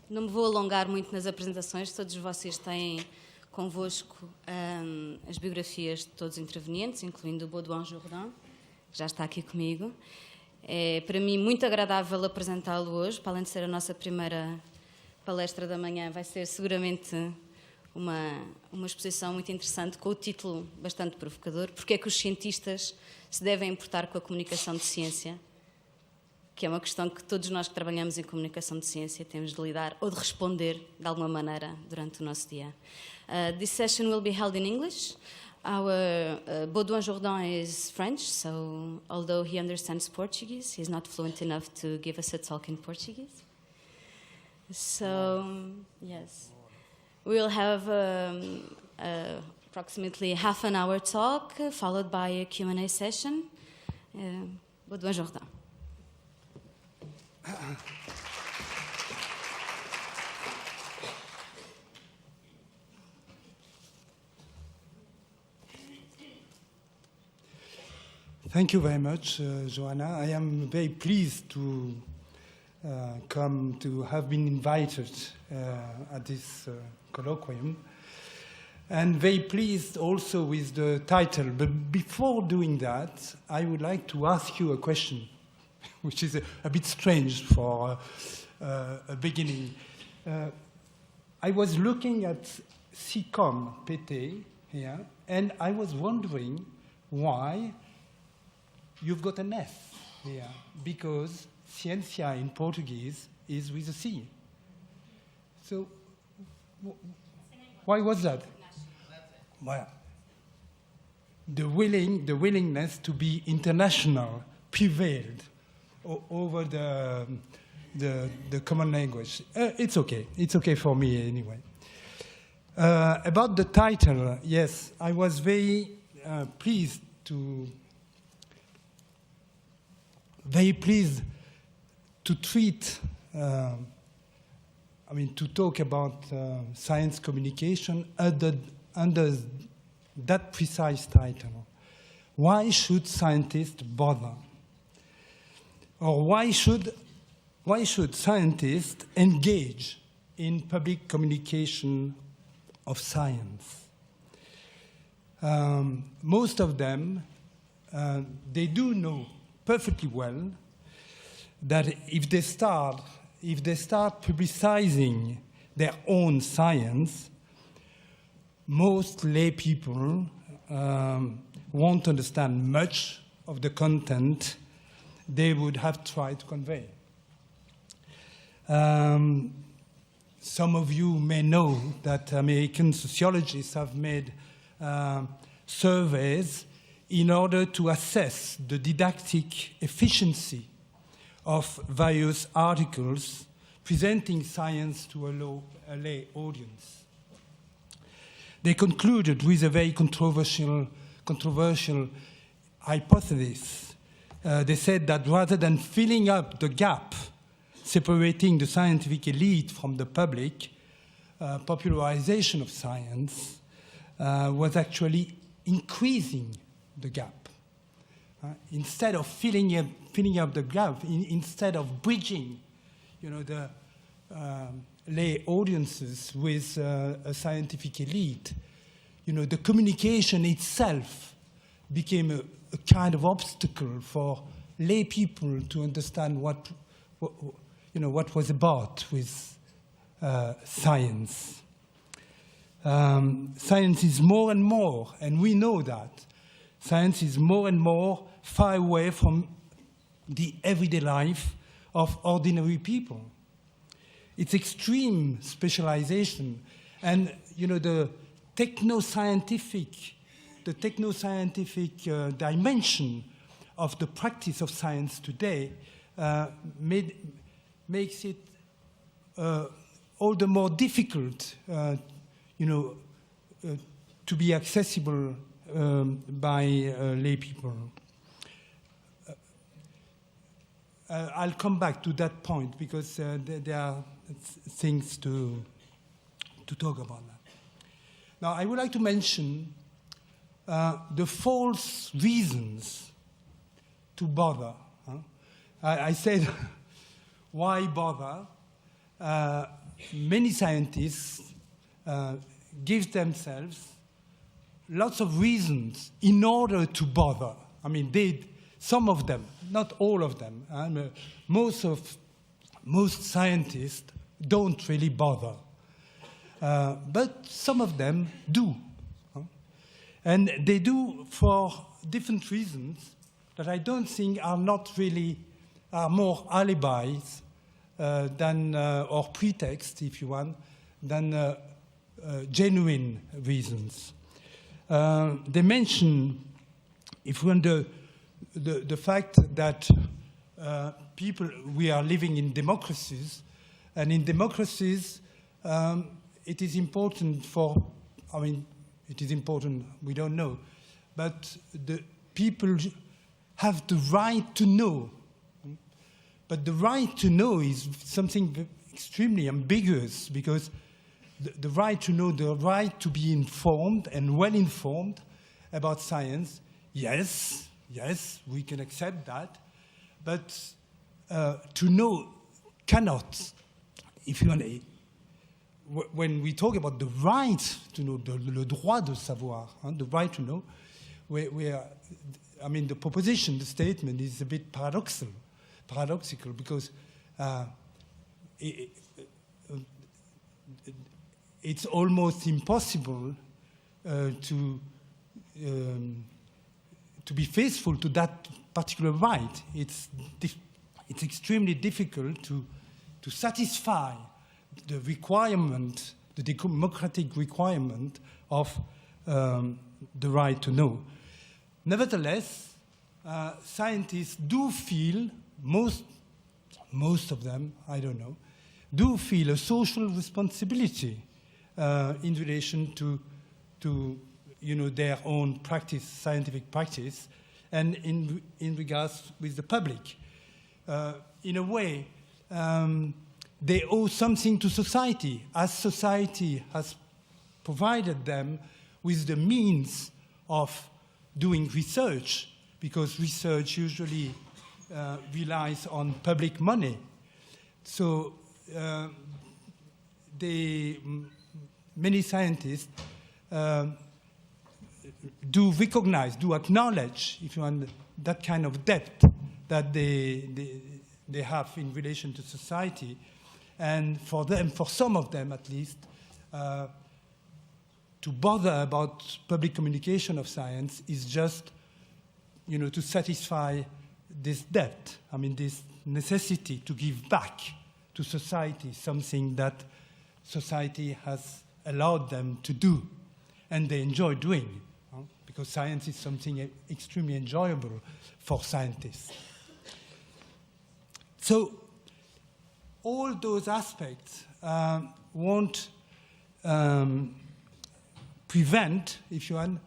Não me vou alongar muito nas apresentações, todos vocês têm convosco as biografias de todos os intervenientes, incluindo o Baudoin Jurdant, que já está aqui comigo. É para mim muito agradável apresentá-lo hoje, para além de ser a nossa primeira palestra da manhã, vai ser seguramente uma exposição muito interessante, com o título bastante provocador: Porque é que os cientistas se devem importar com a comunicação de ciência? Que é uma questão que todos nós que trabalhamos em comunicação de ciência temos de lidar ou de responder de alguma maneira durante o nosso dia. This session will be held in English. Our Baudouin Jurdant is French, so although he understands Portuguese, he's not fluent enough to give us a talk in Portuguese. So, yes, we'll have approximately half an hour talk, followed by a Q&A session. Baudouin Jurdant. Thank you very much, Joana. I am very pleased to have been invited at this colloquium, and very pleased also with the title. But before doing that, I would like to ask you a question, which is a bit strange for a beginning. I was looking at ScicomPT here, and I was wondering why you've got an S here, because Ciência in Portuguese is with a C. So why was that? Well, the willingness to be international prevailed over the common language. It's okay. It's okay for me anyway. About the title, yes, I was very pleased to treat, to talk about science communication under that precise title. Why should scientists bother? Or why should scientists engage in public communication of science? Most of them, they do know perfectly well that if they start publicizing their own science, most lay people won't understand much of the content they would have tried to convey. Some of you may know that American sociologists have made surveys in order to assess the didactic efficiency of various articles presenting science to a lay audience. They concluded with a very controversial hypothesis. They said that rather than filling up the gap separating the scientific elite from the public, popularization of science was actually increasing the gap. Instead of filling up the gap, instead of bridging, the lay audiences with a scientific elite, the communication itself became a kind of obstacle for lay people to understand what was about with science. Science is more and more, and we know that, science is more and more far away from the everyday life of ordinary people. It's extreme specialization, and the techno-scientific dimension of the practice of science today makes it all the more difficult, to be accessible by lay people. I'll come back to that point because there are things to talk about that. Now, I would like to mention the false reasons to bother. I said, why bother? many scientists give themselves lots of reasons in order to bother. I mean, some of them, not all of them. Most scientists don't really bother, but some of them do, and they do for different reasons that I don't think are more alibis than or pretext, if you want, than genuine reasons. They mention, if we want, the fact that we are living in democracies, and in democracies, it is important it is important, we don't know, but the people have the right to know. But the right to know is something extremely ambiguous, because the right to know, the right to be informed and well informed about science, yes, we can accept that, but to know cannot, if you want. When we talk about the right to know, le droit de savoir, the right to know, the proposition, the statement is a bit paradoxical, because it's almost impossible to be faithful to that particular right. It's extremely difficult to satisfy the requirement, the democratic requirement of the right to know. Nevertheless, scientists do feel, most of them, I don't know, do feel a social responsibility in relation to their own practice, scientific practice, and in regards with the public. In a way, they owe something to society, as society has provided them with the means of doing research, because research usually relies on public money. So many scientists do recognize, do acknowledge, if you want, that kind of debt that they have in relation to society. And for some of them at least, to bother about public communication of science is just, to satisfy this debt. This necessity to give back to society something that society has allowed them to do, and they enjoy doing, because science is something extremely enjoyable for scientists. So all those aspects won't prevent, if you want,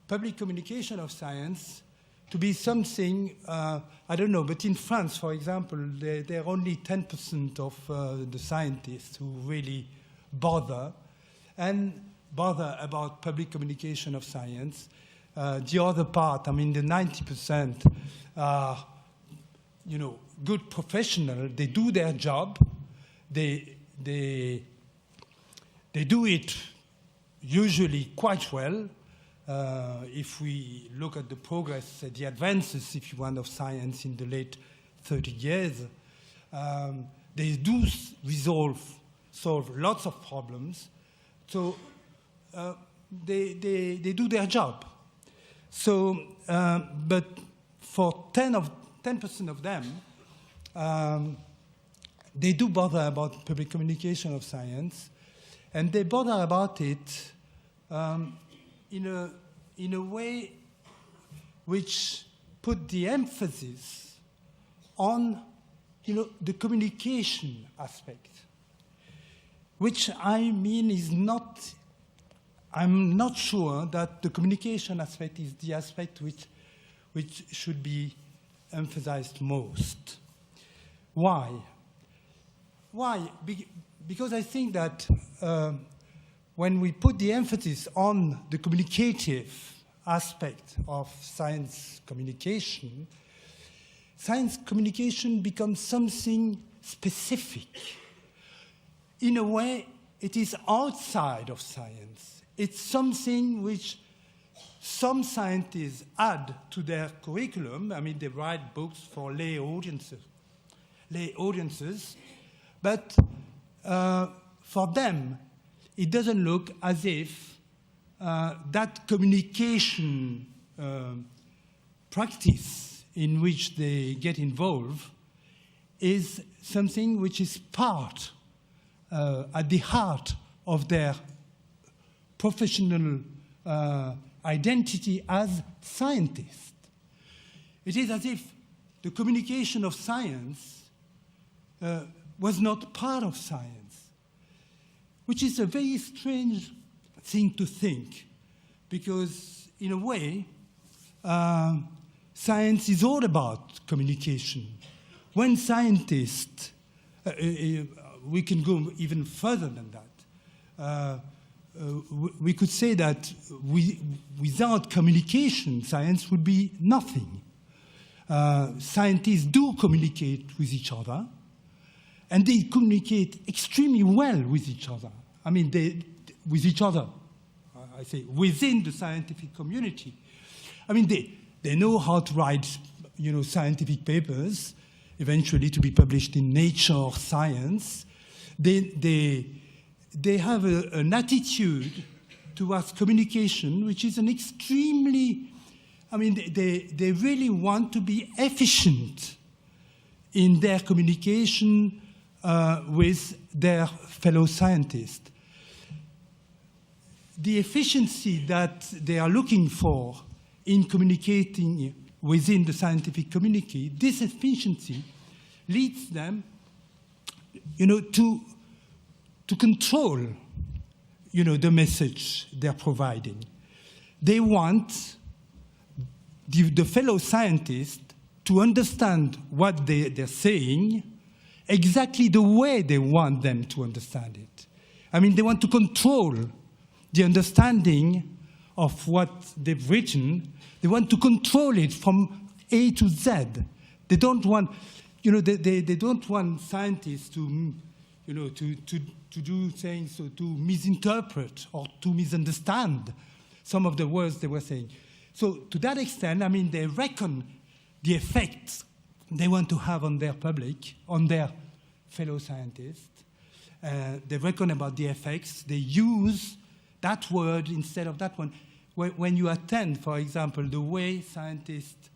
public communication of science to be something, I don't know, but in France, for example, there are only 10% of the scientists who really bother about public communication of science. The other part, the 90% are, good professionals. They do their job. They do it usually quite well. If we look at the progress, the advances, if you want, of science in the late 30 years, they do solve lots of problems. So they do their job. So, but for 10% of them, they do bother about public communication of science, and they bother about it in a way which put the emphasis on, the communication aspect, which is not. I'm not sure that the communication aspect is the aspect which should be emphasized most. Why? Because I think that when we put the emphasis on the communicative aspect of science communication becomes something specific. in a way, it is outside of science. It's something which some scientists add to their curriculum. I mean, they write books for lay audiences. But for them, it doesn't look as if that communication practice in which they get involved is something which is part, at the heart of their professional identity as scientists. It is as if the communication of science was not part of science, which is a very strange thing to think, because in a way, science is all about communication. When scientists, we can go even further than that. We could say that without communication, science would be nothing. Scientists do communicate with each other, and they communicate extremely well with each other. I mean, with each other, I say, within the scientific community. I mean, they know how to write, scientific papers, eventually to be published in Nature or Science. They have an attitude towards communication, which is an extremely, I mean, they really want to be efficient in their communication with their fellow scientists. The efficiency that they are looking for in communicating within the scientific community, this efficiency leads them, to control, the message they're providing. They want the fellow scientists to understand what they're saying exactly the way they want them to understand it. I mean, they want to control the understanding of what they've written. They want to control it from A to Z. They don't want, they don't want scientists to, to do things, or to misinterpret or to misunderstand some of the words they were saying. So to that extent, I mean, they reckon the effects they want to have on their public, on their fellow scientists. They reckon about the effects. They use that word instead of that one. When you attend, for example, the way scientists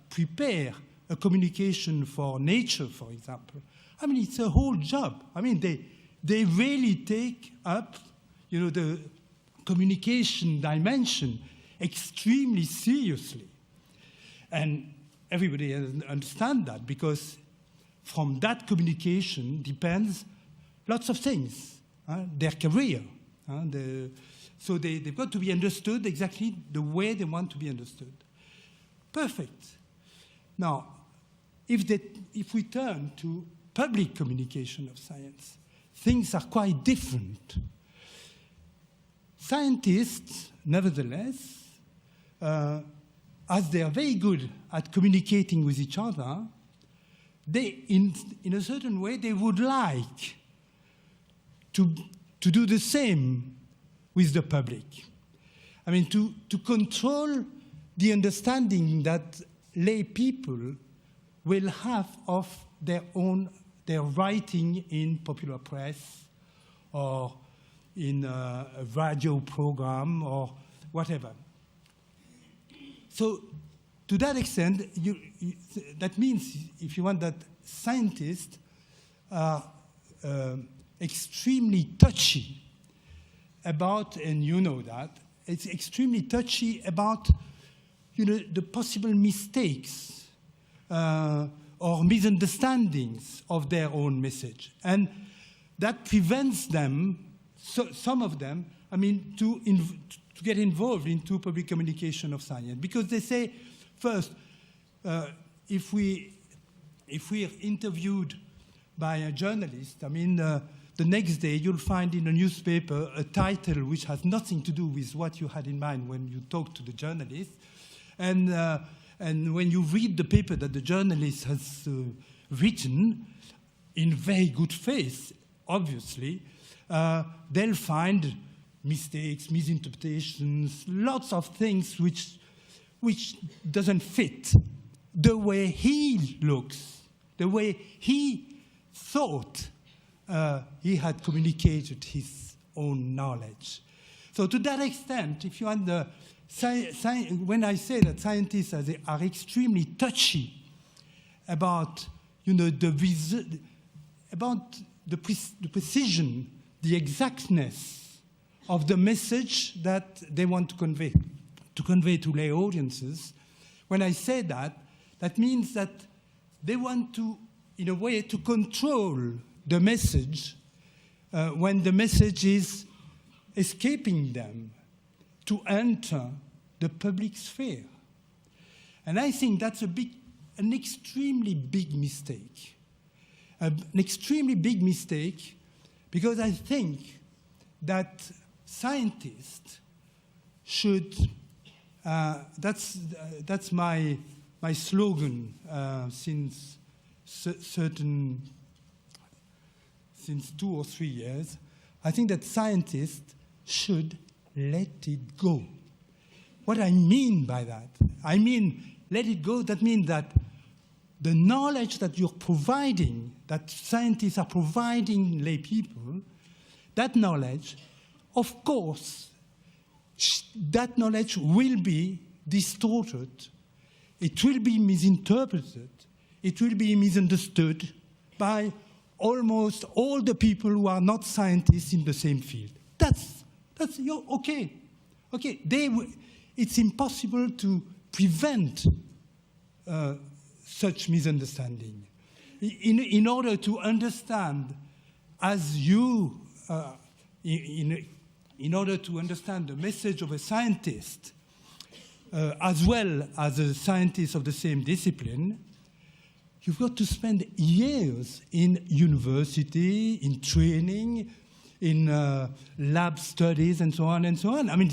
prepare a communication for Nature, for example, I mean, it's a whole job. I mean, they really take up, the communication dimension extremely seriously. And everybody understands that, because from that communication depends lots of things, their career. So they've got to be understood exactly the way they want to be understood. Perfect. Now, if we turn to public communication of science, things are quite different. Scientists, nevertheless, as they are very good at communicating with each other, they, in a certain way, they would like to do the same with the public. I mean, to control the understanding that lay people will have of their writing in popular press or in a radio program or whatever. So to that extent, that means, if you want, that scientists are extremely touchy about, and you know that, it's extremely touchy about, the possible mistakes or misunderstandings of their own message. And that prevents them, some of them, I mean, to get involved into public communication of science. Because they say, first, if we're interviewed by a journalist, I mean, the next day you'll find in a newspaper a title which has nothing to do with what you had in mind when you talked to the journalist. And when you read the paper that the journalist has written in very good faith, obviously, they'll find mistakes, misinterpretations, lots of things which doesn't fit the way he looks, the way he thought he had communicated his own knowledge. So to that extent, if you when I say that scientists are extremely touchy about, the precision, the exactness of the message that they want to convey to lay audiences, when I say that, that means that they want to, in a way, to control the message when the message is escaping them to enter the public sphere. And I think that's an extremely big mistake. An extremely big mistake, because I think that scientists should, that's my slogan since 2 or 3 years. I think that scientists should let it go. What I mean by that, I mean let it go, that means that the knowledge that you're providing, that scientists are providing lay people, that knowledge, of course, that knowledge will be distorted, it will be misinterpreted, it will be misunderstood by almost all the people who are not scientists in the same field. That's okay. Okay, it's impossible to prevent such misunderstanding. In order to understand, as you, in order to understand the message of a scientist, as well as a scientist of the same discipline, you've got to spend years in university, in training, in lab studies, and so on and so on. I mean,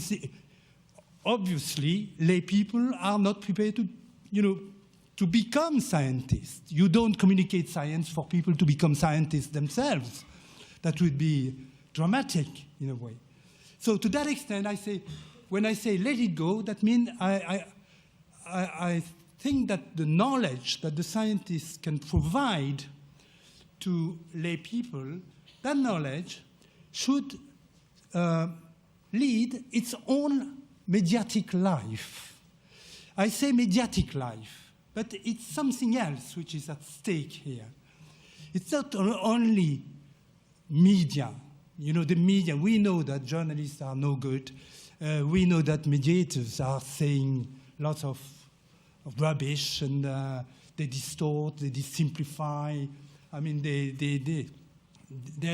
obviously, lay people are not prepared to, to become scientists. You don't communicate science for people to become scientists themselves. That would be dramatic in a way. So to that extent, when I say let it go, that means I think that the knowledge that the scientists can provide to lay people, that knowledge should lead its own mediatic life. I say mediatic life, but it's something else which is at stake here. It's not only media. The media, we know that journalists are no good. We know that mediators are saying lots of rubbish, and they distort, they simplify. I mean, they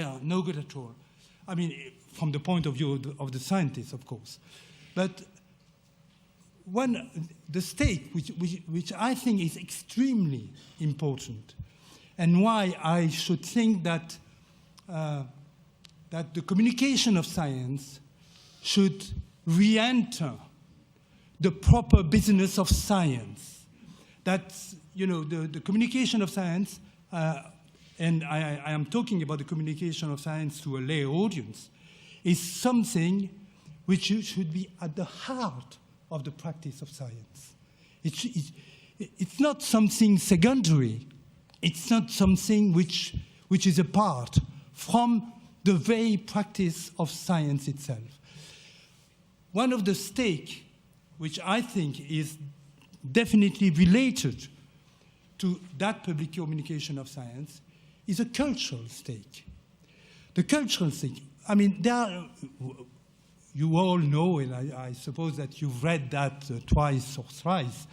are no good at all. I mean, from the point of view of the scientists, of course. But the stake, which I think is extremely important, and why I should think that that the communication of science should re-enter the proper business of science. That, the communication of science, and I am talking about the communication of science to a lay audience, is something which should be at the heart of the practice of science. It's not something secondary. It's not something which is apart from the very practice of science itself. One of the stakes, which I think is definitely related to that public communication of science, is a cultural stake. The cultural stake, I mean, you all know, and I suppose that you've read that twice or thrice.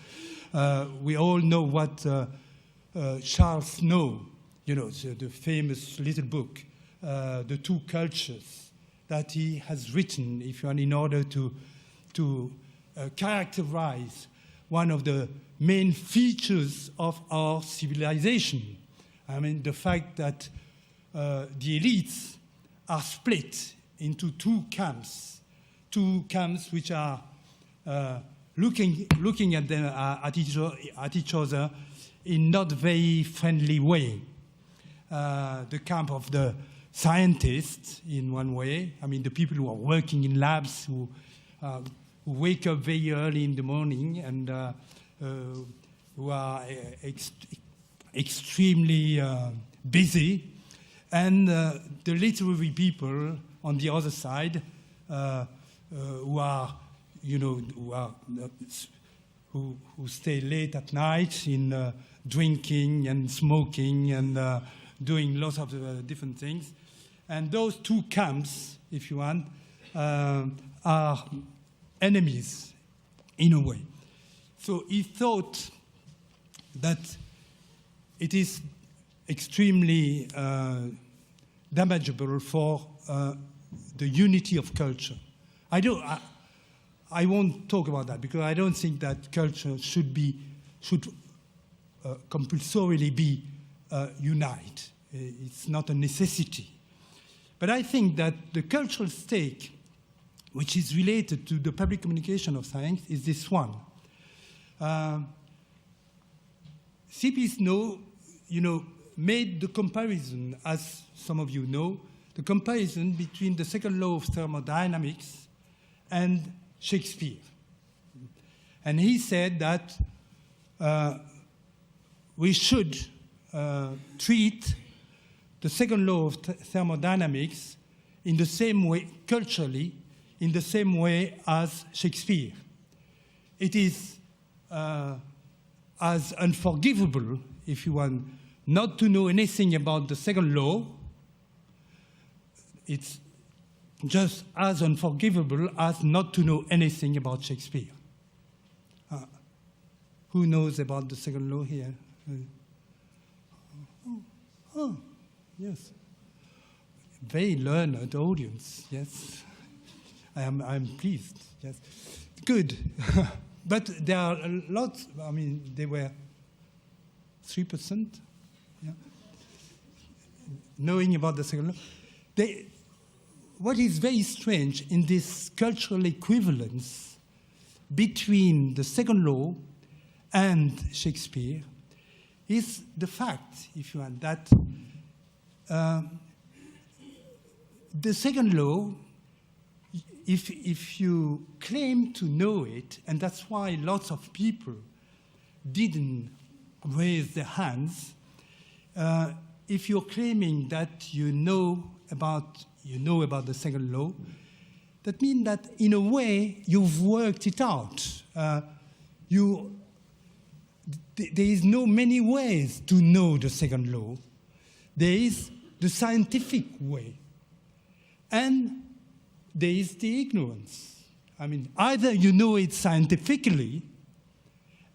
We all know what Charles Snow, the famous little book, The Two Cultures, that he has written, in order to characterize one of the main features of our civilization. I mean, the fact that the elites are split into two camps which are looking at each other in not very friendly way. The camp of the scientists in one way. I mean, the people who are working in labs, who wake up very early in the morning and who are extremely busy, and the literary people on the other side who are, you know, who stay late at night in drinking and smoking and doing lots of different things. And those two camps, if you want, are enemies in a way. So he thought that it is extremely damageable for the unity of culture. I won't talk about that because I don't think that culture should compulsorily be unite. It's not a necessity. But I think that the cultural stake, which is related to the public communication of science, is this one. CPs made the comparison, as some of you know, the comparison between the second law of thermodynamics and Shakespeare. And he said that we should treat the second law of thermodynamics in the same way, culturally, in the same way as Shakespeare. It is as unforgivable, if you want, not to know anything about the second law. It's just as unforgivable as not to know anything about Shakespeare. Who knows about the second law here? Oh, yes. Very learned audience, yes. I'm pleased, yes. Good. But there are a lot, I mean, they were 3%, yeah, knowing about the second law. What is very strange in this cultural equivalence between the second law and Shakespeare is the fact, if you want, that the second law, if you claim to know it, and that's why lots of people didn't raise their hands, if you're claiming that you know about the second law, that means that in a way you've worked it out. There is no many ways to know the second law. There is the scientific way, and there is the ignorance. I mean, either you know it scientifically,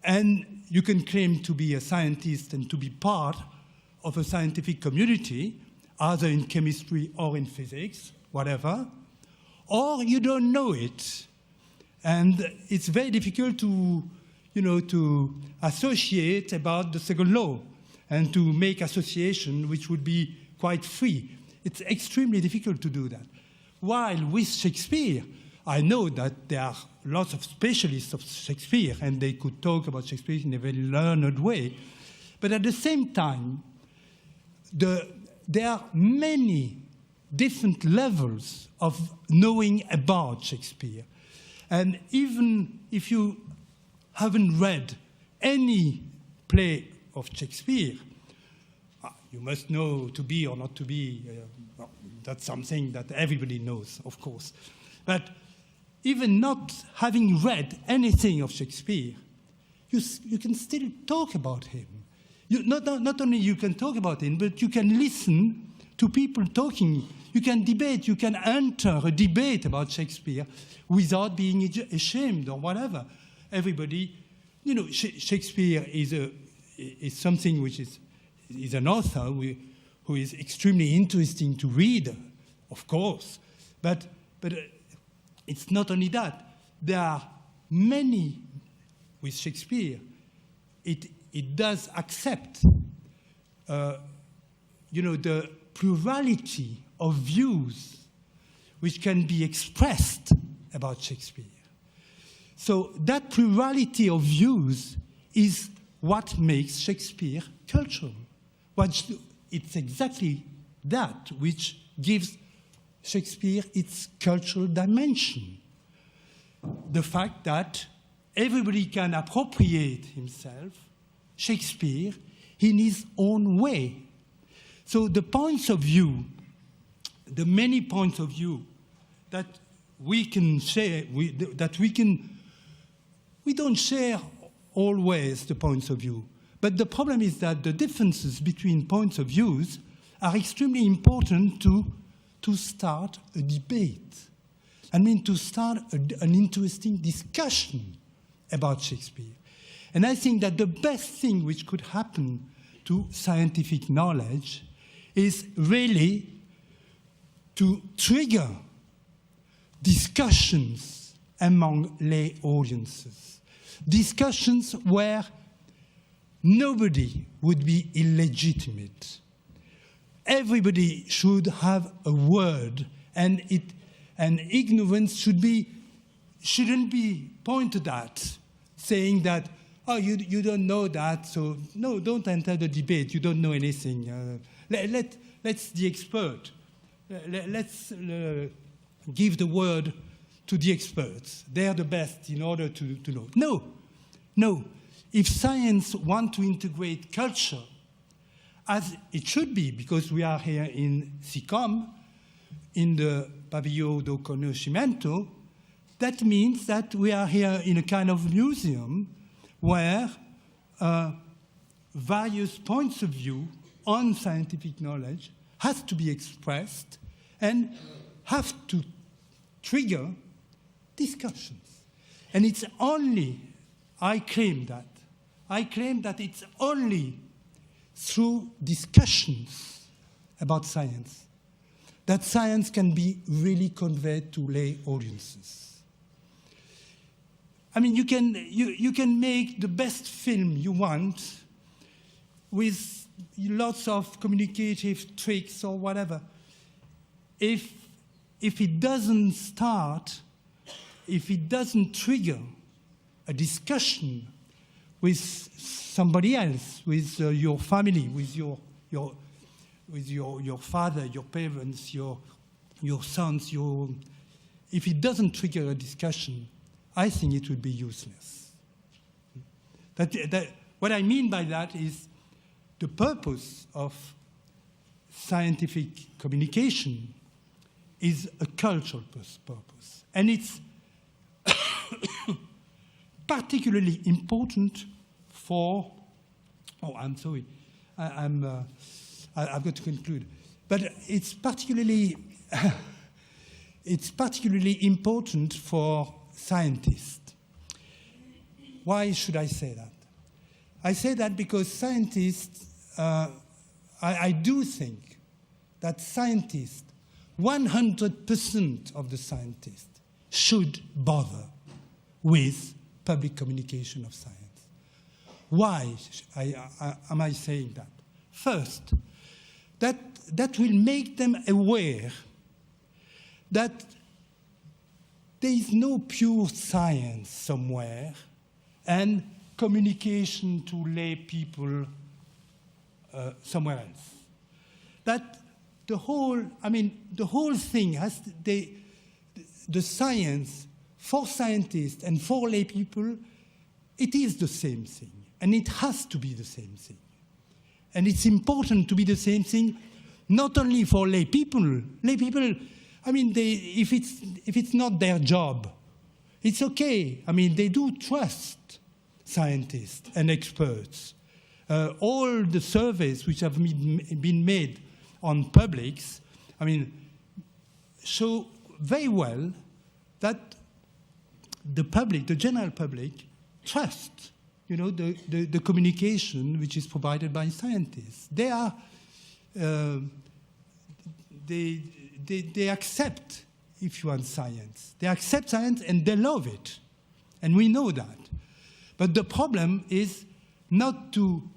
and you can claim to be a scientist and to be part of a scientific community, either in chemistry or in physics, whatever, or you don't know it. And it's very difficult to associate about the second law and to make association which would be quite free. It's extremely difficult to do that. While with Shakespeare, I know that there are lots of specialists of Shakespeare and they could talk about Shakespeare in a very learned way. But at the same time, there are many different levels of knowing about Shakespeare. And even if you haven't read any play of Shakespeare, you must know to be or not to be. That's something that everybody knows, of course. But even not having read anything of Shakespeare, you can still talk about him. Not only you can talk about him, but you can listen to people talking. You can debate. You can enter a debate about Shakespeare without being ashamed or whatever. Everybody, Shakespeare is something which is an author who is extremely interesting to read, of course. But it's not only that. There are many with Shakespeare. It does accept, the plurality of views which can be expressed about Shakespeare. So that plurality of views is what makes Shakespeare cultural. It's exactly that which gives Shakespeare its cultural dimension. The fact that everybody can appropriate himself, Shakespeare, in his own way. So the points of view, the many points of view that we can share, we don't share always the points of view. But the problem is that the differences between points of views are extremely important to start a debate. I mean, to start an interesting discussion about Shakespeare. And I think that the best thing which could happen to scientific knowledge is really to trigger discussions among lay audiences. Discussions where nobody would be illegitimate. Everybody should have a word, and ignorance shouldn't be pointed at, saying that, oh, you don't know that, so no, don't enter the debate, you don't know anything. Let's the expert. Let's give the word to the experts. They're the best in order to know. No. If science wants to integrate culture, as it should be, because we are here in ScicomPT, in the Pavilhão do Conhecimento, that means that we are here in a kind of museum where various points of view on scientific knowledge has to be expressed and have to trigger discussions. And it's only, I claim that it's only through discussions about science that science can be really conveyed to lay audiences. I mean, you can make the best film you want with lots of communicative tricks or whatever. If it doesn't start, if it doesn't trigger a discussion with somebody else, with your family, with your father, your parents, your sons, if it doesn't trigger a discussion, I think it would be useless. What I mean by that is the purpose of scientific communication is a cultural purpose. And it's particularly important for, I'm sorry, I've got to conclude. But it's particularly important for scientists. Why should I say that? I say that because scientists, I do think that scientists, 100% of the scientists should bother with public communication of science. Why am I saying that? First, that will make them aware that there is no pure science somewhere and communication to lay people somewhere else. That the whole thing has the science for scientists and for lay people, it is the same thing, and it has to be the same thing. And it's important to be the same thing, not only for lay people. Lay people, I mean, if it's not their job, it's okay. I mean, they do trust scientists and experts. All the surveys which have been made on publics, I mean, show very well that the public, the general public, trusts, the communication which is provided by scientists. They are, they accept, if you want, science. They accept science and they love it, and we know that. But the problem is not to,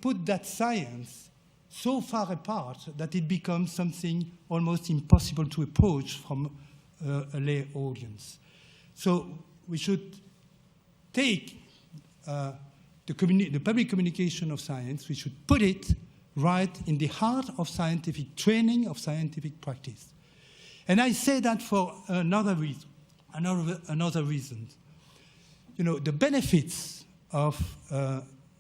put that science so far apart that it becomes something almost impossible to approach from a lay audience. So we should take the public communication of science, we should put it right in the heart of scientific training, of scientific practice. And I say that for another reason. You know, the benefits of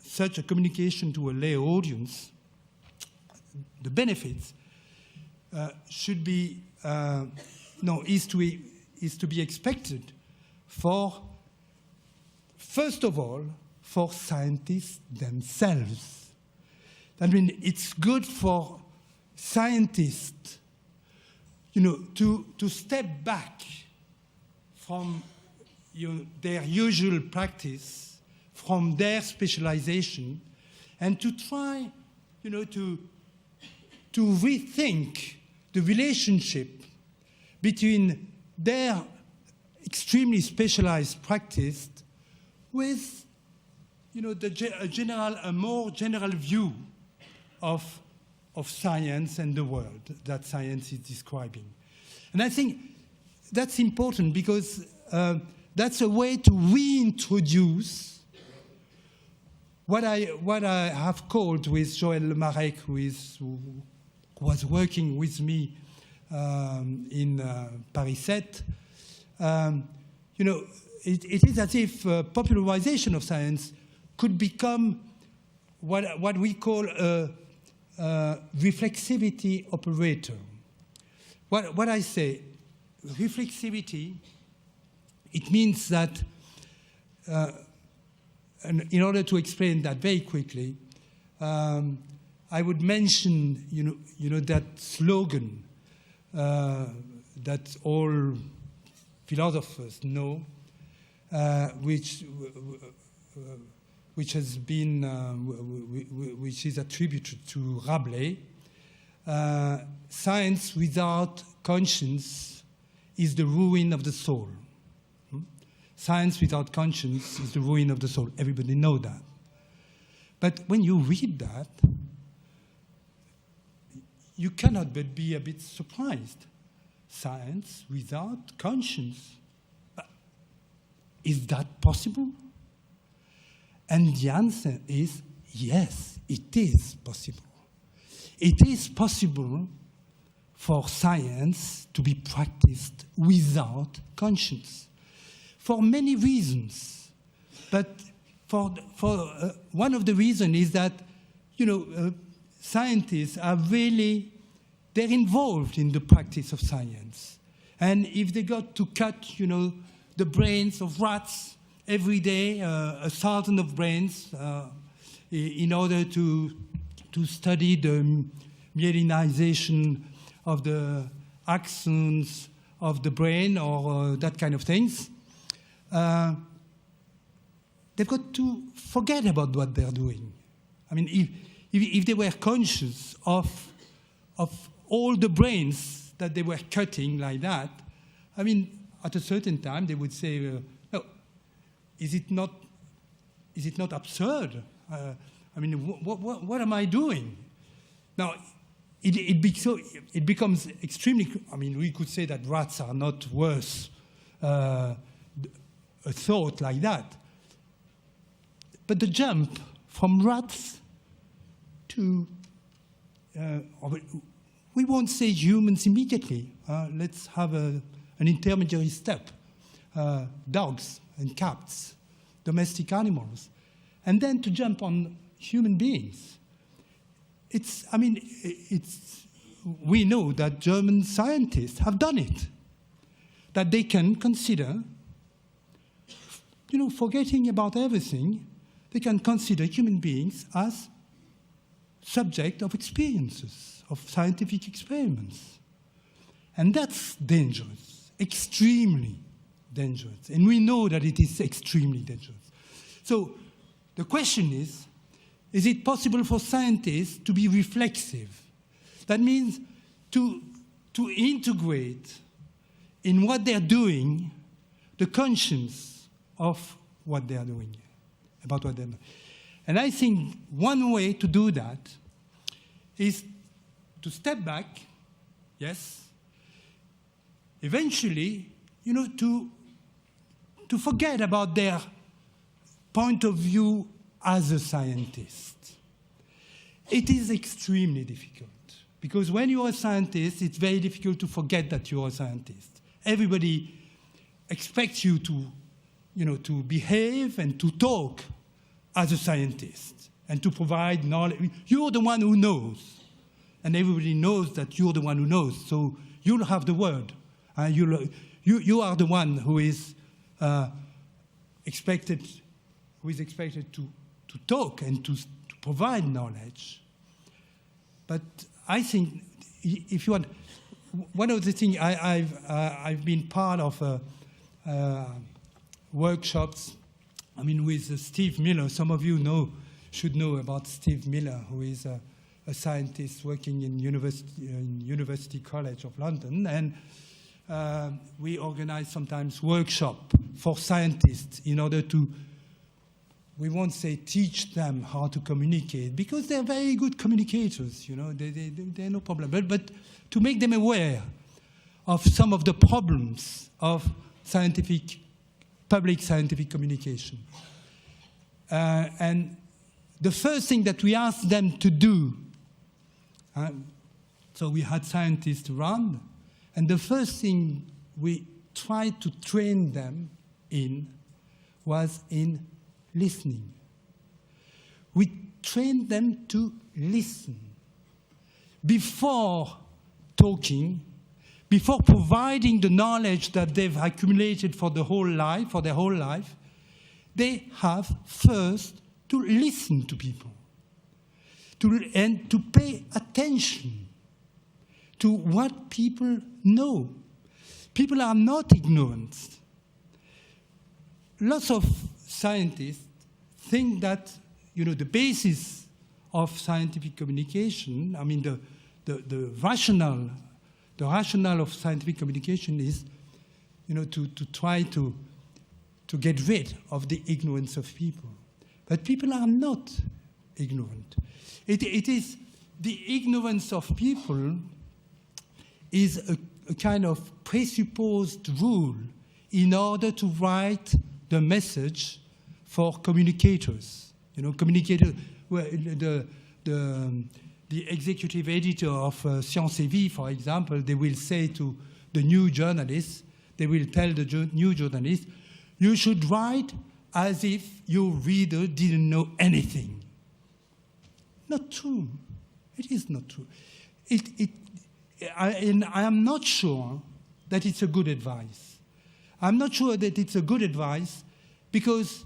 such a communication to a lay audience, the benefits should be, is to be expected for, first of all, for scientists themselves. I mean, it's good for scientists, you know, to step back from their usual practice, from their specialization, and to try, you know, to rethink the relationship between their extremely specialized practice with, you know, a more general view of science and the world that science is describing. And I think that's important because that's a way to reintroduce what I have called with Joël Lemarec, who was working with me in Paris 7. You know, it is as if popularization of science could become what we call a reflexivity operator. What I say, reflexivity, it means that, and in order to explain that very quickly, I would mention, you know that slogan that all philosophers know, which has been, which is attributed to Rabelais. Science without conscience is the ruin of the soul. Science without conscience is the ruin of the soul. Everybody knows that. But when you read that, you cannot but be a bit surprised. Science without conscience. Is that possible? And the answer is yes, it is possible. It is possible for science to be practiced without conscience, for many reasons. But for one of the reasons is that, you know, scientists are really, they're involved in the practice of science. And if they got to cut, you know, the brains of rats every day, 1,000 of brains, in order to study the myelinization of the axons of the brain or that kind of things, they've got to forget about what they're doing. I mean, if they were conscious of all the brains that they were cutting like that, I mean, at a certain time they would say, no, is it not absurd? I mean, what am I doing? Now, it becomes extremely, I mean, we could say that rats are not worth a thought like that. But the jump from rats to, we won't say humans immediately. Let's have an intermediary step. Dogs and cats, domestic animals. And then to jump on human beings. We know that German scientists have done it. That they can consider, you know, forgetting about everything, they can consider human beings as subject of experiences, of scientific experiments. And that's dangerous, extremely dangerous. And we know that it is extremely dangerous. So the question is it possible for scientists to be reflexive? That means to integrate in what they're doing the conscience of what they are doing, about what they're doing. And I think one way to do that is to step back, yes, eventually, you know, to forget about their point of view as a scientist. It is extremely difficult, because when you are a scientist, it's very difficult to forget that you are a scientist. Everybody expects you to, to behave and to talk as a scientist and to provide knowledge. You're the one who knows, and everybody knows that you're the one who knows, so you'll have the word. You are the one who is expected to talk and to provide knowledge. But I think, if you want, one of the things I've been part of workshops, with Steve Miller. Some of you should know about Steve Miller, who is a scientist working in University College of London, and we organize sometimes workshops for scientists in order to, we won't say teach them how to communicate, because they're very good communicators, they're no problem, but to make them aware of some of the problems of public scientific communication. And the first thing that we asked them to do, so we had scientists around, and the first thing we tried to train them in was in listening. We trained them to listen. Before talking, before providing the knowledge that they've accumulated for their whole life, they have first to listen to people, and to pay attention to what people know. People are not ignorant. Lots of scientists think that, the basis of scientific communication, the rationale of scientific communication is, to try to get rid of the ignorance of people. But people are not ignorant. It is the ignorance of people is a kind of presupposed rule in order to write the message for communicators. Communicators, the executive editor of Ciência, for example, they will say to the new journalist, they will tell the new journalist, you should write as if your reader didn't know anything. Not true. It is not true. I am not sure that it's a good advice. I'm not sure that it's a good advice because,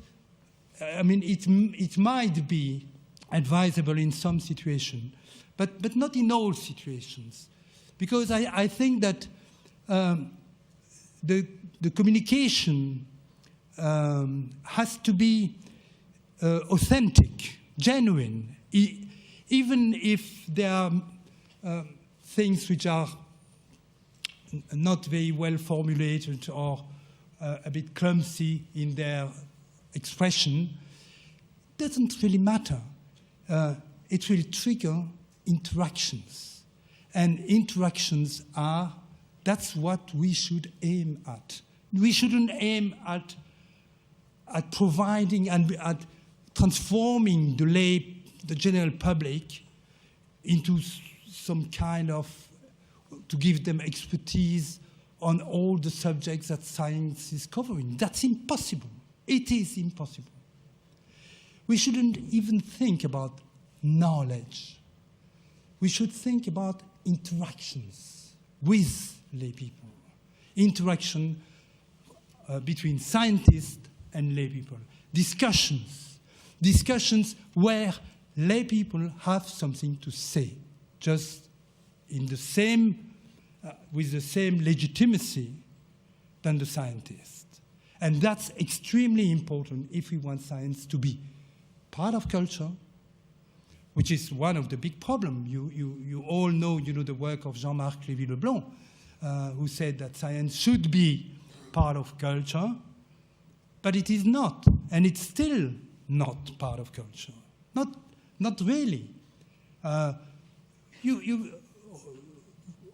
it might be advisable in some situations, but not in all situations. Because I think that the communication has to be authentic, genuine, even if there are things which are not very well formulated or a bit clumsy in their expression. Doesn't really matter. It will trigger interactions. And interactions that's what we should aim at. We shouldn't aim at providing and at transforming the general public into some kind of, to give them expertise on all the subjects that science is covering. That's impossible. It is impossible. We shouldn't even think about knowledge. We should think about interactions with lay people, interaction between scientists and lay people, discussions where lay people have something to say, just in the same, with the same legitimacy than the scientist. And that's extremely important if we want science to be part of culture, which is one of the big problems. You all know, the work of Jean-Marc Lévy-Leblanc, who said that science should be part of culture, but it is not, and it's still not part of culture. Not really.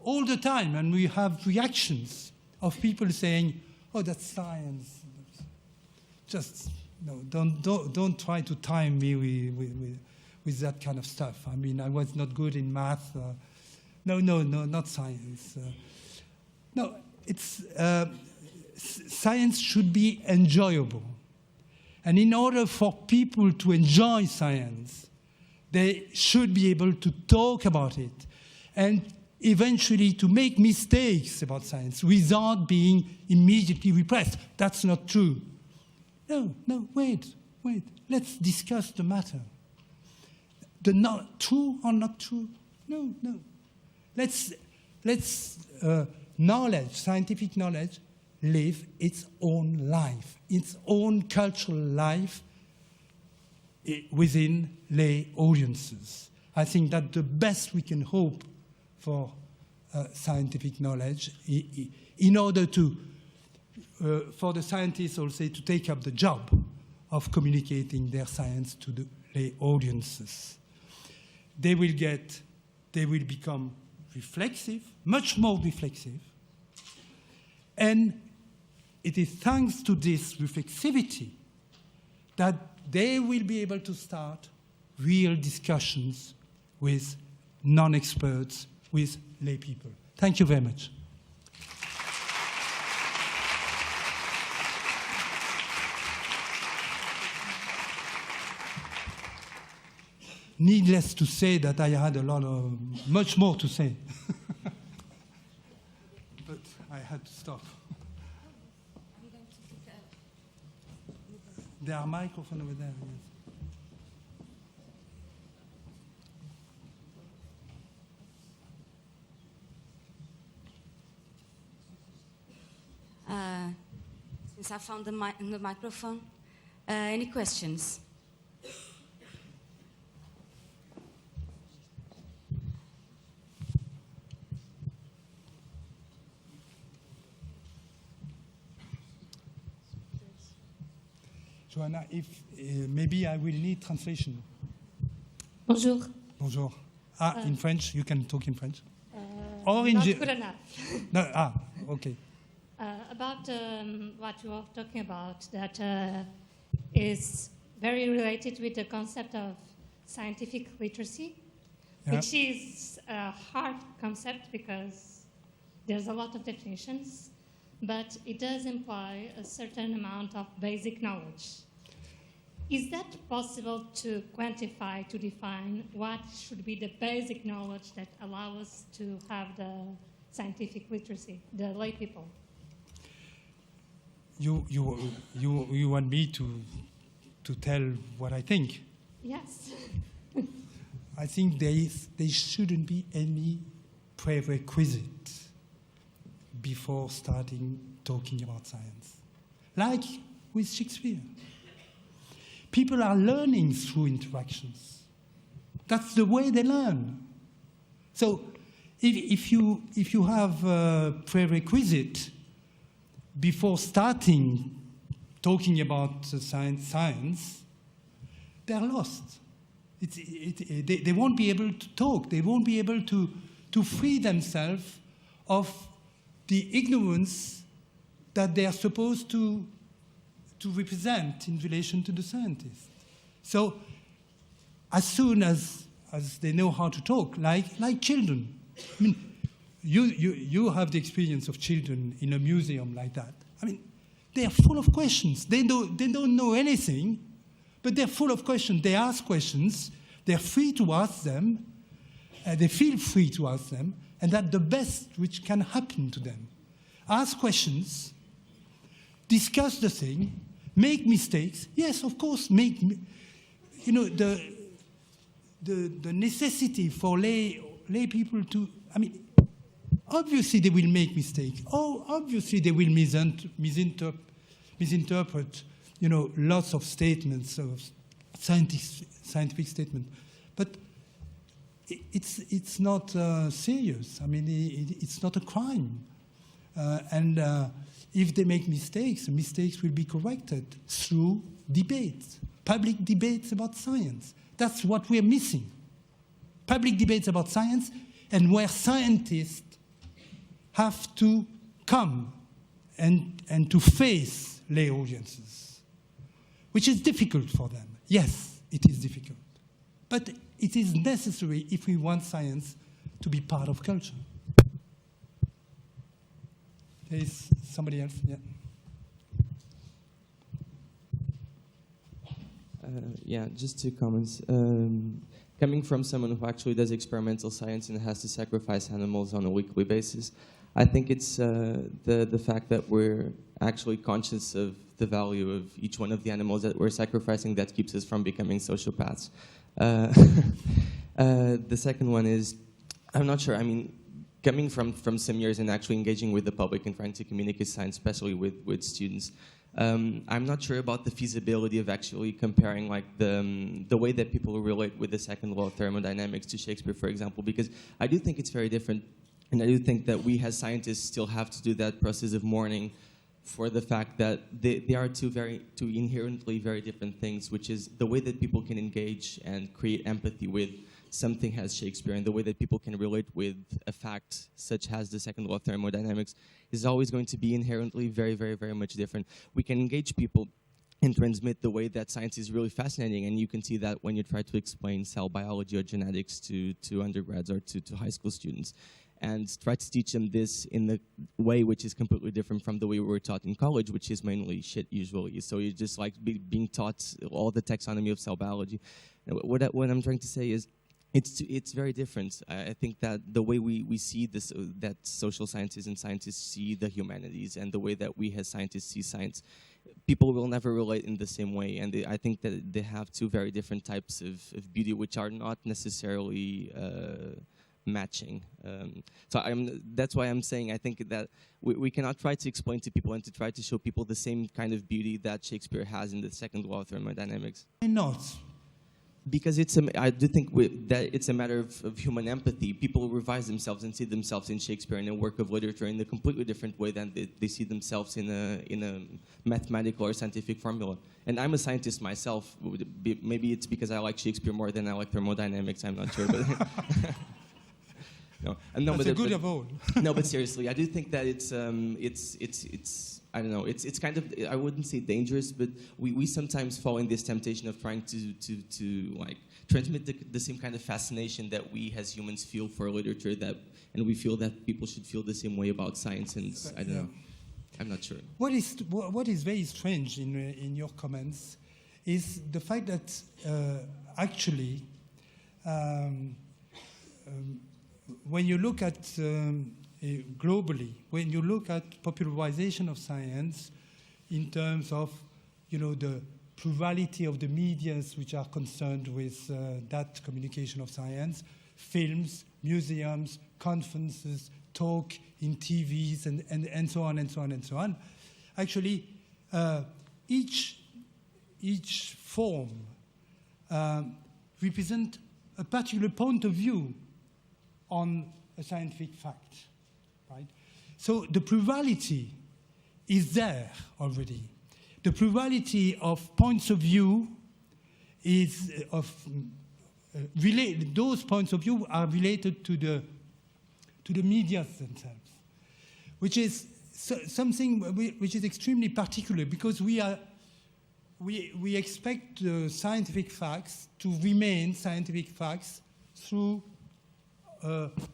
All the time, and we have reactions of people saying, "Oh, that's science." Just no, don't try to time me with that kind of stuff. I mean, I was not good in math. No, not science. No, it's science should be enjoyable. And in order for people to enjoy science, they should be able to talk about it and eventually to make mistakes about science without being immediately repressed. That's not true. No, wait. Let's discuss the matter. The not true or not true? No. Let's knowledge, scientific knowledge, live its own life, its own cultural life within lay audiences. I think that the best we can hope for scientific knowledge in order to, for the scientists also to take up the job of communicating their science to the lay audiences. They will become reflexive, much more reflexive, and it is thanks to this reflexivity that they will be able to start real discussions with non-experts, with lay people. Thank you very much. Needless to say that I had much more to say. But I had to stop. There are microphones over there. Yes. Since I found the microphone, any questions? Joana, if maybe I will need translation. Bonjour. Bonjour. In French, you can talk in French. Or in not good enough. No, okay. About what you are talking about, that is very related with the concept of scientific literacy, which is a hard concept because there's a lot of definitions, but it does imply a certain amount of basic knowledge. Is that possible to quantify, to define what should be the basic knowledge that allow us to have the scientific literacy, the lay people? You want me to tell what I think? Yes. I think there shouldn't be any prerequisite before starting talking about science. Like with Shakespeare. People are learning through interactions. That's the way they learn. So if you have a prerequisite before starting talking about science, they're lost. They won't be able to talk. They won't be able to free themselves of the ignorance that they are supposed to represent in relation to the scientist. So as soon as they know how to talk, like children. I mean, you have the experience of children in a museum like that. I mean, they are full of questions. They don't know anything, but they're full of questions. They ask questions. They're free to ask them. They feel free to ask them, and that's the best which can happen to them. Ask questions, discuss the thing, make mistakes. Yes, of course, the necessity for lay people to, I mean, obviously they will make mistakes. Oh, obviously they will misinterpret, lots of statements, of scientific statements. But it's not serious. I mean, it's not a crime. And if they make mistakes, the mistakes will be corrected through debates, public debates about science. That's what we're missing. Public debates about science, and where scientists have to come and to face lay audiences, which is difficult for them. Yes, it is difficult. but it is necessary if we want science to be part of culture. There is somebody else, yeah. Yeah, just 2 comments. Coming from someone who actually does experimental science and has to sacrifice animals on a weekly basis, I think it's the fact that we're actually conscious of the value of each one of the animals that we're sacrificing that keeps us from becoming sociopaths. The second one is, I'm not sure, I mean, coming from some years and actually engaging with the public and trying to communicate science, especially with students, I'm not sure about the feasibility of actually comparing like the way that people relate with the second law of thermodynamics to Shakespeare, for example, because I do think it's very different, and I do think that we as scientists still have to do that process of mourning for the fact that they are two inherently very different things, which is the way that people can engage and create empathy with something as Shakespeare, and the way that people can relate with a fact such as the second law of thermodynamics is always going to be inherently very, very, very much different. We can engage people and transmit the way that science is really fascinating, and you can see that when you try to explain cell biology or genetics to undergrads or to high school students, and try to teach them this in the way which is completely different from the way we were taught in college, which is mainly shit usually. So you're just like being taught all the taxonomy of cell biology. What I'm trying to say is, it's very different. I think that the way we see this, that social sciences and scientists see the humanities, and the way that we as scientists see science, people will never relate in the same way. And I think that they have 2 very different types of beauty, which are not necessarily matching. So that's why I'm saying I think that we cannot try to explain to people and to try to show people the same kind of beauty that Shakespeare has in the second law of thermodynamics. Why not? Because I do think that it's a matter of human empathy. People revise themselves and see themselves in Shakespeare in a work of literature in a completely different way than they see themselves in a mathematical or scientific formula. And I'm a scientist myself. Maybe it's because I like Shakespeare more than I like thermodynamics. I'm not sure, but no. That's a good of all. No, but seriously, I do think that it's I don't know, it's kind of, I wouldn't say dangerous, but we sometimes fall in this temptation of trying to like transmit the same kind of fascination that we as humans feel for literature, and we feel that people should feel the same way about science, and I don't know, I'm not sure. What is very strange in your comments is the fact that actually when you look at globally, when you look at popularization of science in terms of, the plurality of the medias which are concerned with that communication of science, films, museums, conferences, talk in TVs, and so on and so on and so on. Actually, each form represents a particular point of view on a scientific fact. Right? So the plurality is there already. The plurality of points of view is related. Those points of view are related to the media themselves, which is something which is extremely particular, because we expect scientific facts to remain scientific facts through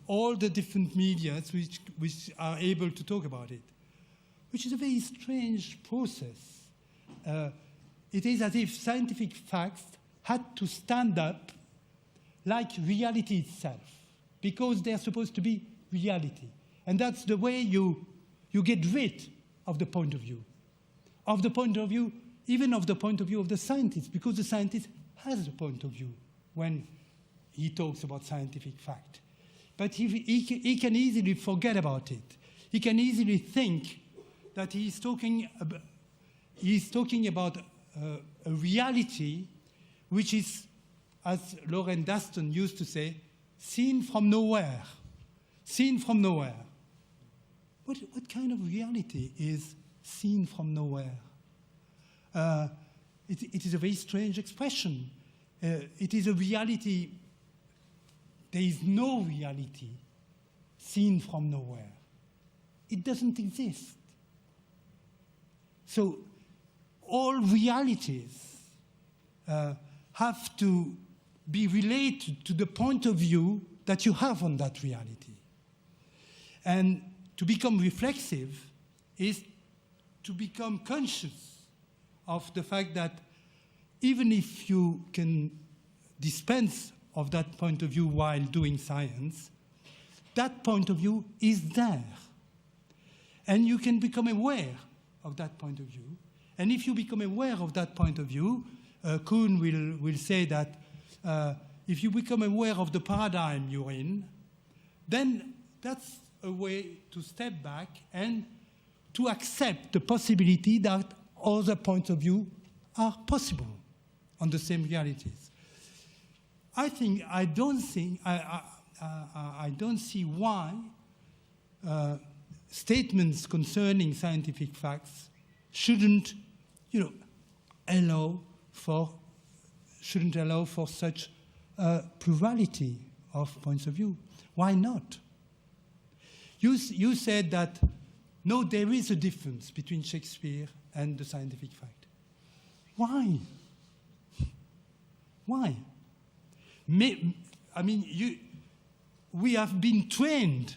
all the different media which are able to talk about it, which is a very strange process. It is as if scientific facts had to stand up like reality itself, because they're supposed to be reality. And that's the way you get rid of the point of view. Even of the point of view of the scientist, because the scientist has a point of view when he talks about scientific fact. But he can easily forget about it. He can easily think that he's talking about a reality which is, as Lauren Daston used to say, seen from nowhere. Seen from nowhere. What kind of reality is seen from nowhere? It is a very strange expression. It is a reality. There is no reality seen from nowhere. It doesn't exist. So all realities have to be related to the point of view that you have on that reality. And to become reflexive is to become conscious of the fact that even if you can dispense of that point of view while doing science, that point of view is there. And you can become aware of that point of view. And if you become aware of that point of view, Kuhn will say that if you become aware of the paradigm you're in, then that's a way to step back and to accept the possibility that other points of view are possible on the same realities. I don't see why statements concerning scientific facts shouldn't allow for such plurality of points of view. Why not? You said that, no, there is a difference between Shakespeare and the scientific fact. Why? Why? We have been trained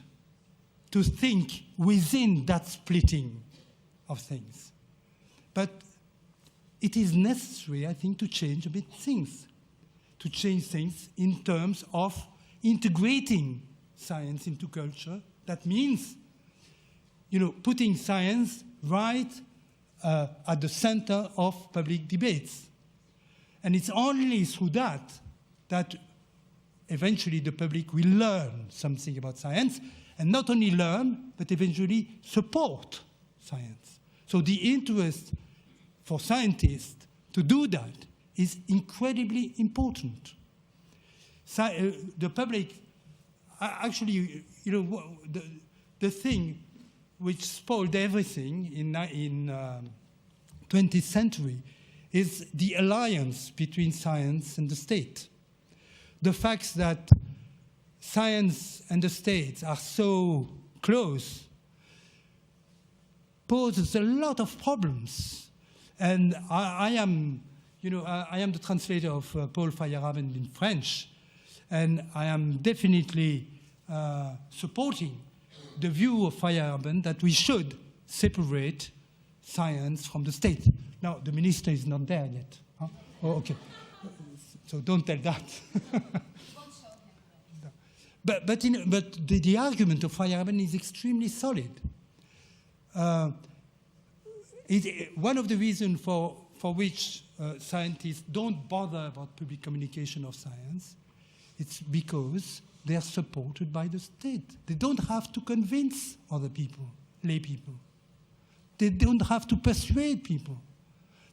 to think within that splitting of things. But it is necessary, I think, to change a bit things, to change things in terms of integrating science into culture. That means, putting science right at the center of public debates. And it's only through that eventually the public will learn something about science, and not only learn, but eventually support science. So the interest for scientists to do that is incredibly important. The public, actually, the thing which spoiled everything in 20th century is the alliance between science and the state. The fact that science and the state are so close poses a lot of problems. And I am the translator of Paul Feyerabend in French, and I am definitely supporting the view of Feyerabend that we should separate science from the state. Now, the minister is not there yet. Huh? Oh, okay. So don't tell that. But the argument of Feyerabend is extremely solid. One of the reasons for which scientists don't bother about public communication of science, it's because they are supported by the state. They don't have to convince other people, lay people. They don't have to persuade people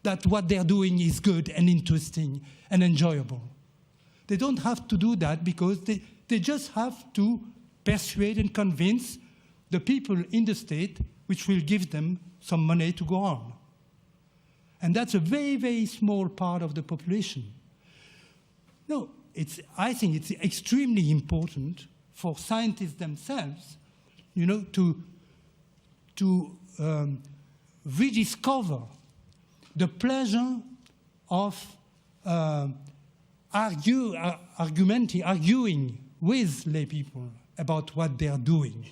that what they're doing is good and interesting and enjoyable. They don't have to do that because they just have to persuade and convince the people in the state which will give them some money to go on. And that's a very, very small part of the population. No, I think it's extremely important for scientists themselves, to rediscover the pleasure of arguing with lay people about what they are doing,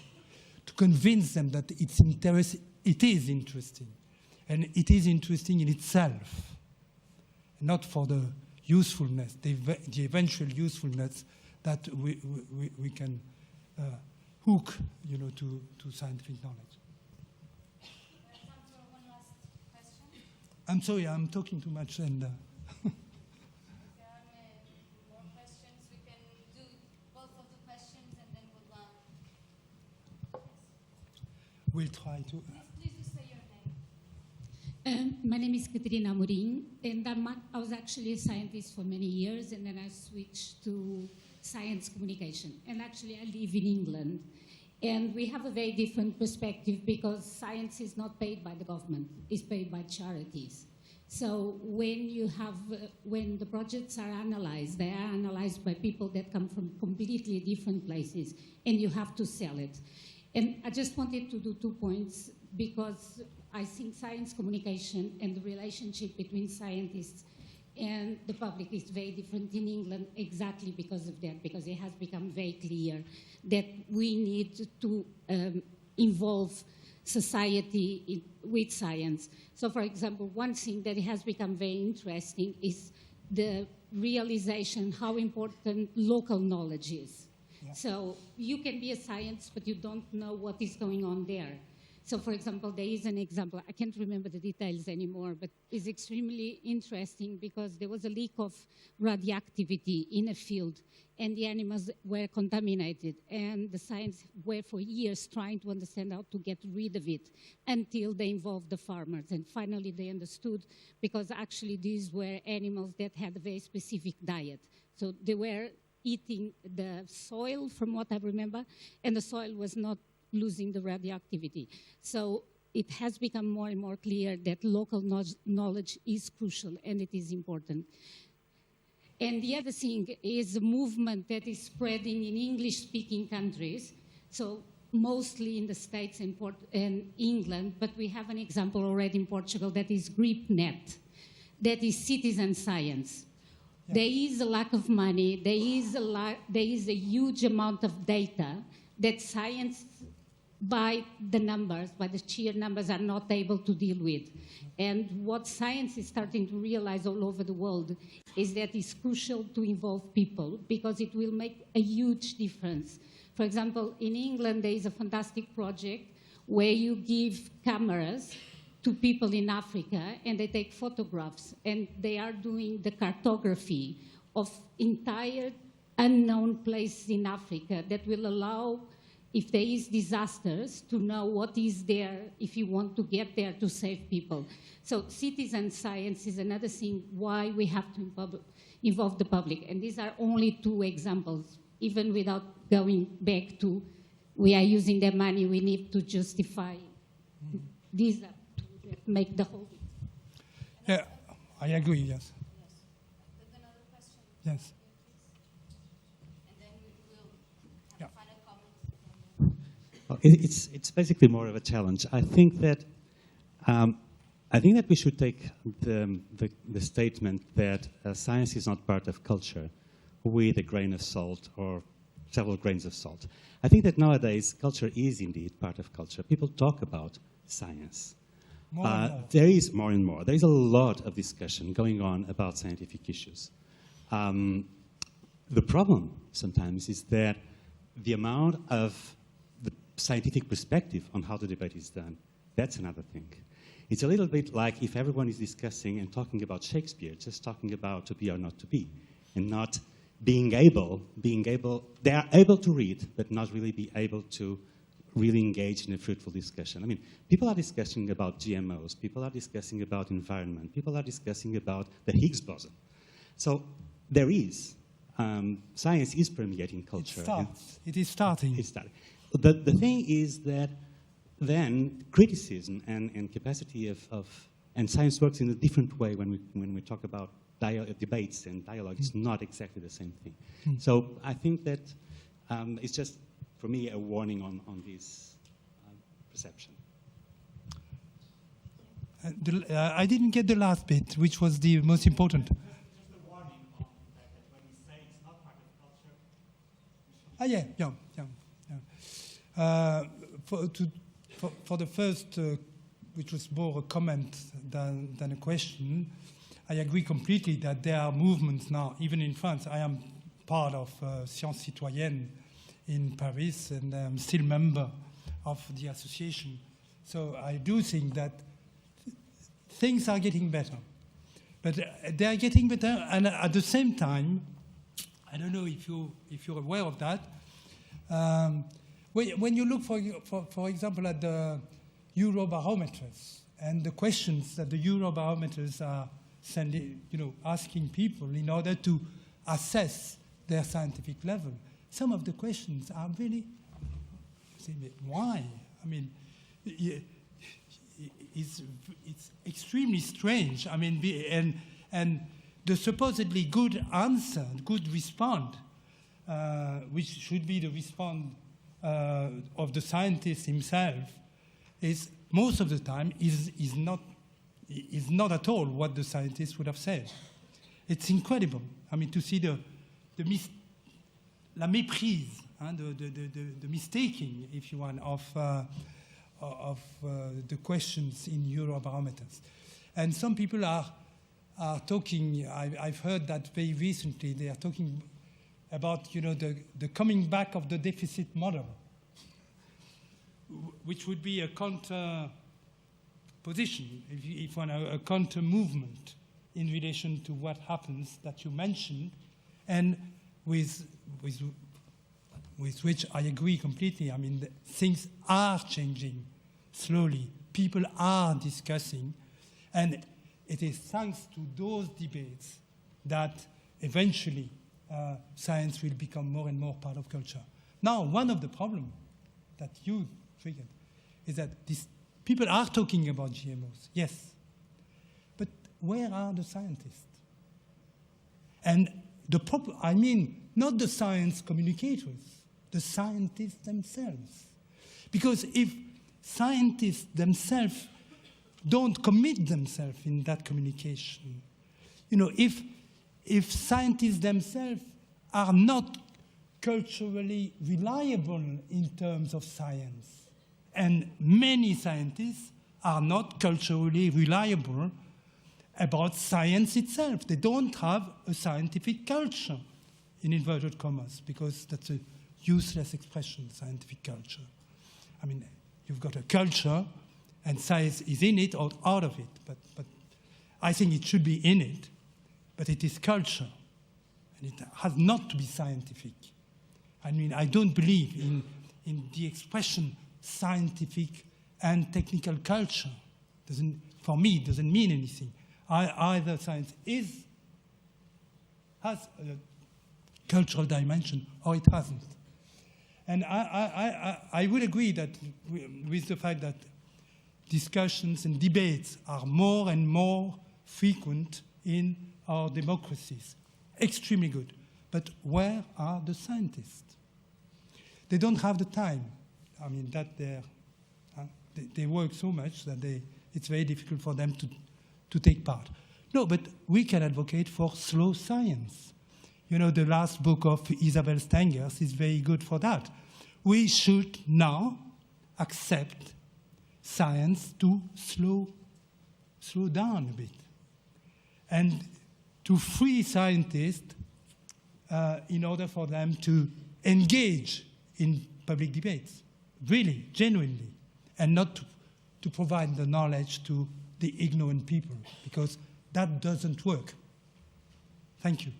to convince them that it is interesting, and it is interesting in itself, not for the usefulness, the eventual usefulness that we can hook, to scientific knowledge. One last question. I'm sorry, I'm talking too much, and. If there are more questions, we can do both of the questions and then we'll try to. Please just say your name. My name is Caterina Amorim, and I was actually a scientist for many years, and then I switched to science communication. And actually, I live in England, and we have a very different perspective because science is not paid by the government; it's paid by charities. So when the projects are analyzed, they are analyzed by people that come from completely different places, and you have to sell it. And I just wanted to do 2 points because I think science communication and the relationship between scientists and the public is very different in England exactly because of that, because it has become very clear that we need to involve society with science. So, for example, one thing that has become very interesting is the realization how important local knowledge is. Yeah. So you can be a scientist, but you don't know what is going on there. So, for example, there is an example. I can't remember the details anymore, but it's extremely interesting because there was a leak of radioactivity in a field, and the animals were contaminated. And the scientists were for years trying to understand how to get rid of it until they involved the farmers. And finally, they understood because actually these were animals that had a very specific diet. So they were eating the soil, from what I remember, and the soil was not losing the radioactivity. So it has become more and more clear that local knowledge is crucial and it is important. And the other thing is a movement that is spreading in English-speaking countries, so mostly in the States and England, but we have an example already in Portugal that is GripNet, that is citizen science. Yeah. There is a lack of money, there is a huge amount of data that science, by the numbers, by the sheer numbers, are not able to deal with. And what science is starting to realize all over the world is that it's crucial to involve people because it will make a huge difference. For example, in England, there is a fantastic project where you give cameras to people in Africa and they take photographs and they are doing the cartography of entire unknown places in Africa that will allow, if there is disasters, to know what is there if you want to get there to save people. So citizen science is another thing why we have to involve the public. And these are only two examples, even without going back to we are using their money, we need to justify. These are to make the whole. Yeah, I agree, yes. Yes. Another question? Yes. It's basically more of a challenge. I think that we should take the statement that science is not part of culture with a grain of salt or several grains of salt. I think that nowadays culture is indeed part of culture. People talk about science. More and more. There is more and more. There is a lot of discussion going on about scientific issues. The problem sometimes is that the amount of scientific perspective on how the debate is done, that's another thing. It's a little bit like if everyone is discussing and talking about Shakespeare, just talking about to be or not to be, and not being able, they are able to read, but not really be able to really engage in a fruitful discussion. I mean, people are discussing about GMOs, people are discussing about environment, people are discussing about the Higgs boson. So there is, science is permeating culture. It is starting. It's starting. The thing is that then criticism and capacity and science works in a different way when we talk about debates and dialogue. It's not exactly the same thing. So I think that it's just, for me, a warning on this perception. I didn't get the last bit, which was the most important. Just a warning on the fact that when we say it's not part of culture. For the first, which was more a comment than a question, I agree completely that there are movements now, even in France. I am part of Sciences Citoyennes in Paris, and I'm still member of the association. So I do think that things are getting better. But they are getting better, and at the same time, I don't know if you're aware of that, when you look, for example, at the Eurobarometers and the questions that the Eurobarometers are sending, asking people in order to assess their scientific level, some of the questions are really, why? I mean, it's extremely strange. I mean, and the supposedly good answer, good response, which should be the response of the scientist himself, is most of the time is not at all what the scientist would have said. It's incredible. I mean, to see la méprise, the mistaking, if you want, of the questions in Eurobarometers. And some people are talking, I've heard that very recently, they are talking about, you know, the coming back of the deficit model, which would be a counter position, if one, a counter movement in relation to what happens that you mentioned, and with which I agree completely. I mean, things are changing slowly. People are discussing, and it is thanks to those debates that eventually science will become more and more part of culture. Now, one of the problems that you triggered is that people are talking about GMOs, yes, but where are the scientists? And I mean, not the science communicators, the scientists themselves. Because if scientists themselves don't commit themselves in that communication, you know, if scientists themselves are not culturally reliable in terms of science, and many scientists are not culturally reliable about science itself. They don't have a scientific culture, in inverted commas, because that's a useless expression, scientific culture. I mean, you've got a culture, and science is in it or out of it. But I think it should be in it, but it is culture, and it has not to be scientific. I mean, I don't believe in the expression scientific and technical culture. For me, it doesn't mean anything. Either science has a cultural dimension or it hasn't. And I would agree that with the fact that discussions and debates are more and more frequent in our democracies. Extremely good. But where are the scientists? They don't have the time. I mean, that they work so much that it's very difficult for them to take part. No, but we can advocate for slow science. You know, the last book of Isabel Stengers is very good for that. We should now accept science to slow down a bit, and to free scientists in order for them to engage in public debates, really, genuinely, and not to provide the knowledge to the ignorant people, because that doesn't work. Thank you.